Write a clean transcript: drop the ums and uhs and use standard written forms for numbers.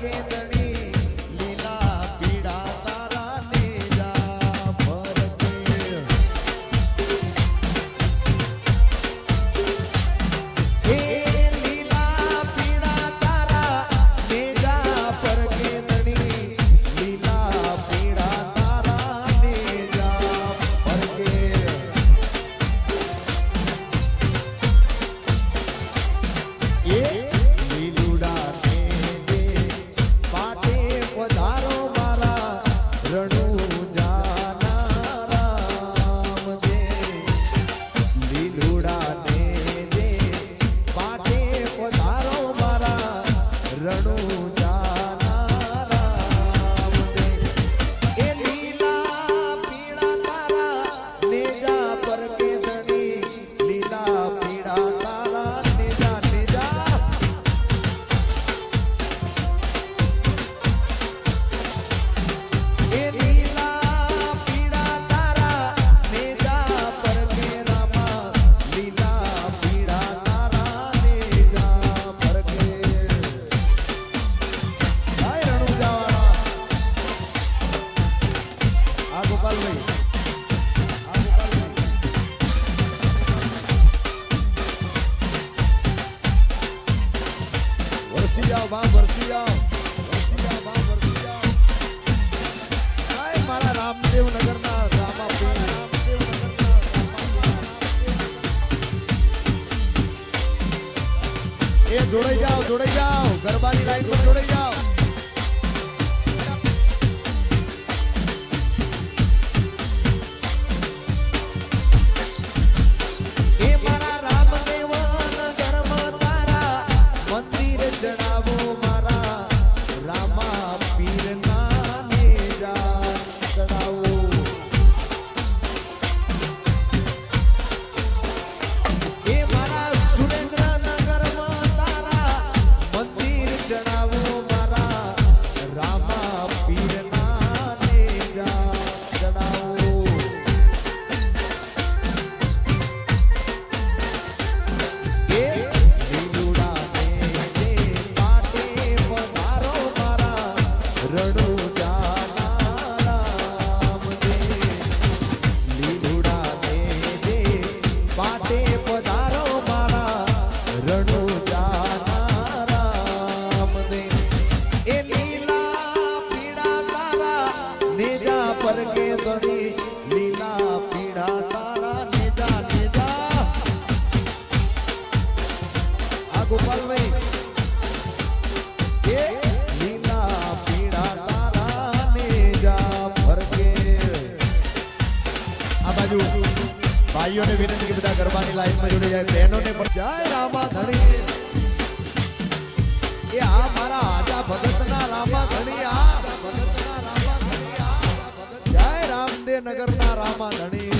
પરગે ધણી લીલા પીડા તારા નેજા પરગે એ લીલા પીડા તારા નેજા પરગે ધણી લીલા પીડા તારા નેજા પરગે એ લીલુડા ને જે પાટે પધારો મારા રણુજાના રામ જે લીલુડા ને જે પાટે પધારો મારા રણુજાના રામ જે એ લીલા પીળા તારા નેજા પરગે ધણી લીલા પીળા તારા નેજા નેજા એ લીલા પીળા તારા નેજા પરગે રામા લીલા પીળા તારા નેજા પરગે હાય રણુજાવાળા આ ગોપાલભાઈ વરસી જાઓ બા વરસી જાઓ હાય મારા રામદેવ નગરના રામા એ જોડાઈ જાઓ ગરબાની લાઈન પર જોડાઈ જાઓ એ મારા રામદેવ નગરમાં તારા મંદિર જણાવો મારા રામા પીરના નેજા ચડાવો એ મારા સુરેન્દ્રનગરમાં તારા મંદિર જણાવો મારા રામા પીરના નેજા ચડાવો એ લીલુડા ને જે પાટે પધારો મારા રણુજાના રામ જે લીલુડા ને જે પાટે પધારો મારા રણુજાના રામ જે એ લીલા પીળા તારા નેજા પરગે ધણી લીલા પીળા તારા નેજા નેજા આ ગોપાલભાઈ એ લીલા પીળા તારા નેજા પરગે આ બાજુ ભાઈઓને વિનંતી કે બધા ગરબાની લાઈનમાં જોડી જાય બહેનોને પણ જય રામા ધણી એ આ મારા આજા ભગતના રામા ધણી આ ભગતના રામા ધણી આ જય રામદેવ નગરના રામા ધણી